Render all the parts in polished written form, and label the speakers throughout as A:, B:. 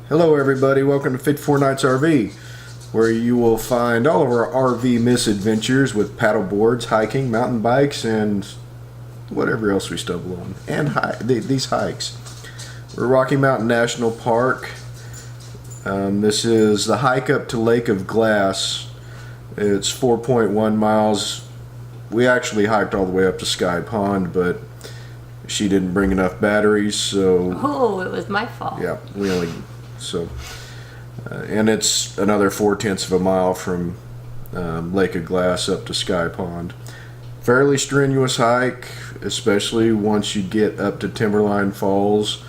A: Hello everybody, welcome to 54 Nights RV, where you will find all of our RV misadventures with paddle boards, hiking, mountain bikes, and whatever else we stumble on, and these hikes. We're Rocky Mountain National Park. This is the hike up to Lake of Glass. It's 4.1 miles. We actually hiked all the way up to Sky Pond, but she didn't bring enough batteries, so...
B: Oh, it was my fault.
A: Yeah, we only... and it's another 0.4 of a mile from Lake of Glass up to Sky Pond. Fairly strenuous hike, especially once you get up to Timberline Falls.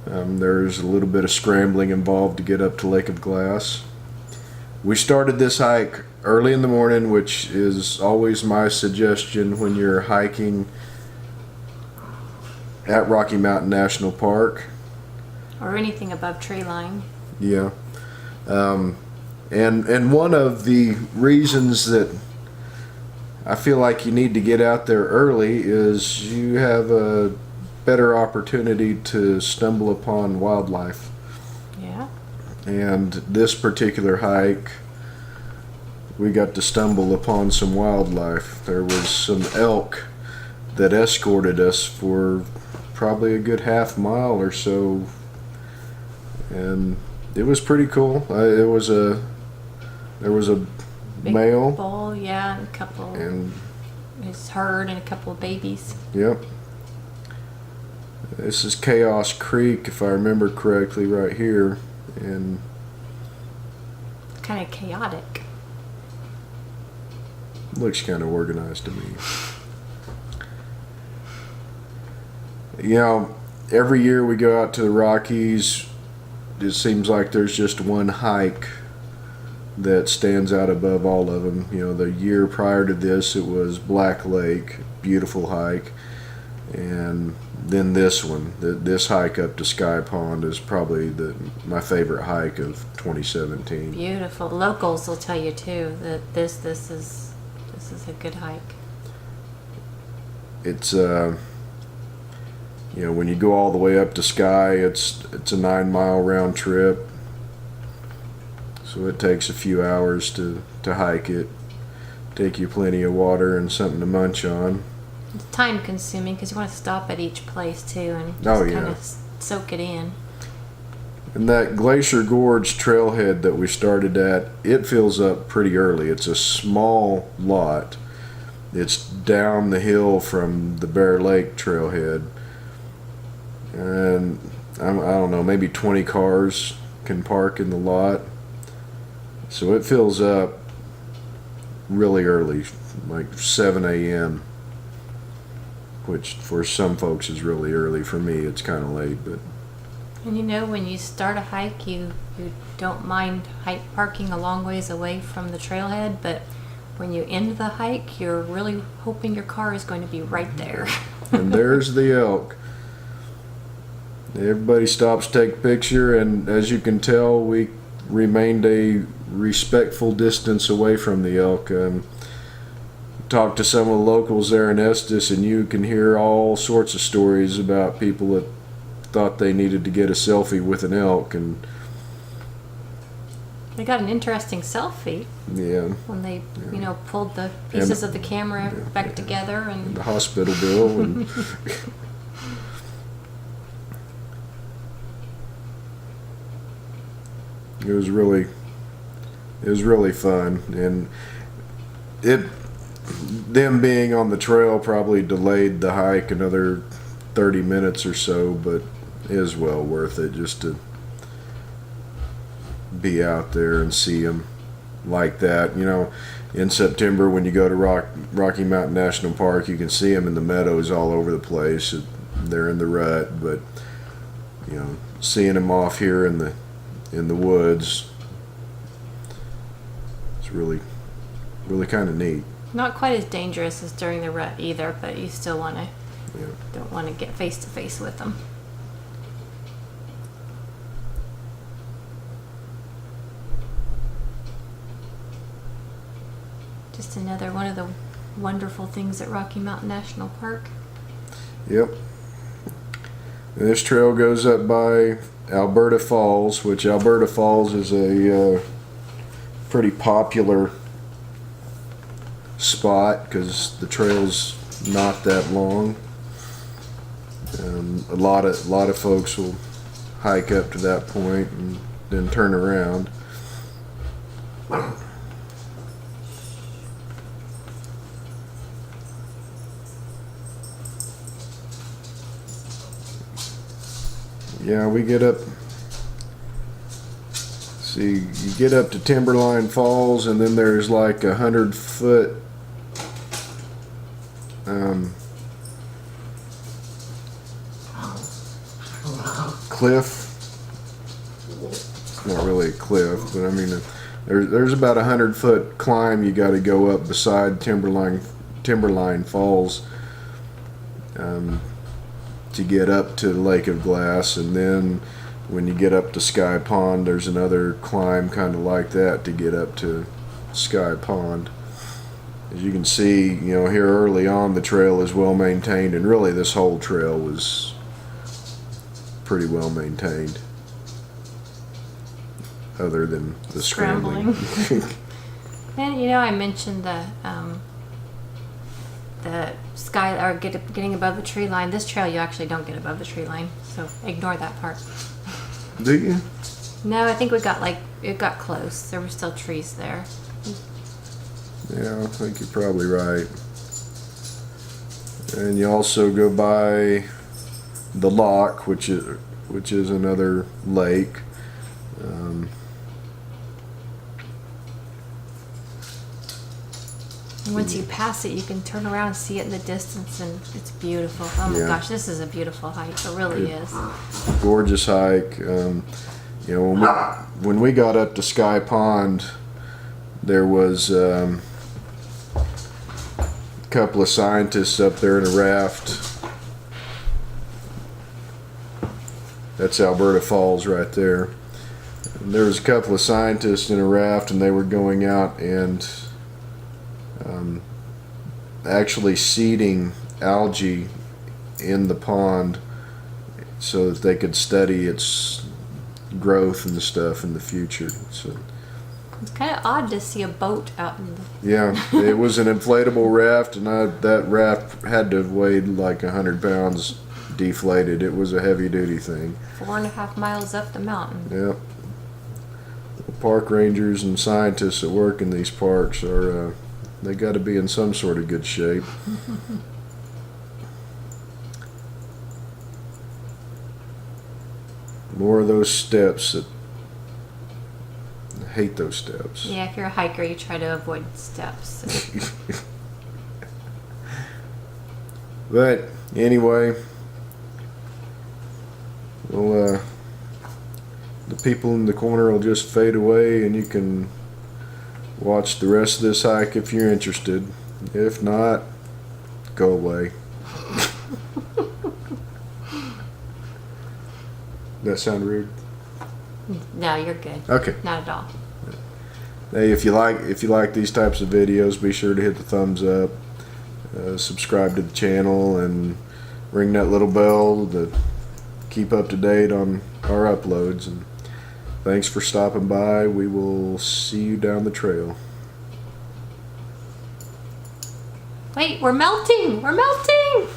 A: There's a little bit of scrambling involved to get up to Lake of Glass. We started this hike early in the morning, which is always my suggestion when you're hiking at Rocky Mountain National Park.
B: Or anything above tree line.
A: Yeah. And one of the reasons that I feel like you need to get out there early is you have a better opportunity to stumble upon wildlife.
B: Yeah. And
A: this particular hike, we got to stumble upon some wildlife. There was some elk that escorted us for probably a good half mile or so. And it was pretty cool. There was a
B: big
A: male
B: bull, yeah, and a couple, and his herd, and a couple of babies.
A: Yep. This is Chaos Creek, if I remember correctly, right here, and
B: kind of chaotic.
A: Looks kind of organized to me. You know, every year we go out to the Rockies. It seems like there's just one hike that stands out above all of them. You know, the year prior to this, it was Black Lake, beautiful hike, and then this one, this hike up to Sky Pond is probably my favorite hike of 2017.
B: Beautiful. Locals will tell you too that this is a good hike.
A: It's you know, when you go all the way up to Sky, it's a 9-mile round trip. So it takes a few hours to hike it. Take you plenty of water and something to munch on.
B: It's time consuming because you want to stop at each place too and just kind of soak it in.
A: And that Glacier Gorge trailhead that we started at, it fills up pretty early. It's a small lot. It's down the hill from the Bear Lake trailhead. And I don't know, maybe 20 cars can park in the lot. So it fills up really early, like 7 a.m., which for some folks is really early. For me, it's kind of late. But
B: and you know, when you start a hike, you don't mind parking a long ways away from the trailhead, but when you end the hike, you're really hoping your car is going to be right there.
A: And there's the elk. Everybody stops to take a picture, and as you can tell, we remained a respectful distance away from the elk. Talked to some of the locals there in Estes, and you can hear all sorts of stories about people that thought they needed to get a selfie with an elk, and
B: they got an interesting selfie.
A: Yeah.
B: When they, you know, pulled the pieces of the camera back together and
A: the hospital bill and. It was really fun, and them being on the trail probably delayed the hike another 30 minutes or so, but it was well worth it just to be out there and see them like that. You know, in September when you go to Rocky Mountain National Park, you can see them in the meadows all over the place. They're in the rut, but you know, seeing them off here in the woods, it's really kind of neat.
B: Not quite as dangerous as during the rut either, but you still don't want to get face to face with them. Just another one of the wonderful things at Rocky Mountain National Park.
A: Yep. And this trail goes up by Alberta Falls, which Alberta Falls is a pretty popular spot because the trail's not that long. A lot of folks will hike up to that point and then turn around. Yeah, we get up. See, you get up to Timberline Falls, and then there's like 100-foot cliff. It's not really a cliff, but I mean, there's about 100-foot climb you got to go up beside Timberline Falls to get up to the Lake of Glass, and then when you get up to Sky Pond, there's another climb kind of like that to get up to Sky Pond. As you can see, you know, here early on the trail is well maintained, and really this whole trail was pretty well maintained, other than the scrambling.
B: And you know, I mentioned the sky, or getting above the tree line. This trail you actually don't get above the tree line, so ignore that part.
A: Do you?
B: No, I think it got close. There were still trees there.
A: Yeah, I think you're probably right. And you also go by the lock, which is another lake.
B: And once you pass it, you can turn around and see it in the distance, and it's beautiful. Oh my gosh, this is a beautiful hike. It really is.
A: Gorgeous hike. You know, when we got up to Sky Pond, there was a couple of scientists up there in a raft. That's Alberta Falls right there. And there was a couple of scientists in a raft, and they were going out and actually seeding algae in the pond so that they could study its growth and stuff in the future. So
B: it's kind of odd to see a boat out in the...
A: Yeah, it was an inflatable raft, and that raft had to have weighed like 100 pounds deflated. It was a heavy-duty thing.
B: 4.5 miles up the mountain.
A: Yep. Park rangers and scientists that work in these parks are, they got to be in some sort of good shape. More of those steps that... I hate those steps.
B: Yeah, if you're a hiker, you try to avoid steps.
A: But anyway, well, the people in the corner will just fade away, and you can watch the rest of this hike if you're interested. If not, go away. That sound rude?
B: No, you're good.
A: Okay.
B: Not at all.
A: Hey, if you like these types of videos, be sure to hit the thumbs up, subscribe to the channel, and ring that little bell to keep up to date on our uploads. And thanks for stopping by. We will see you down the trail.
B: Wait, we're melting! We're melting!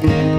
B: Bye.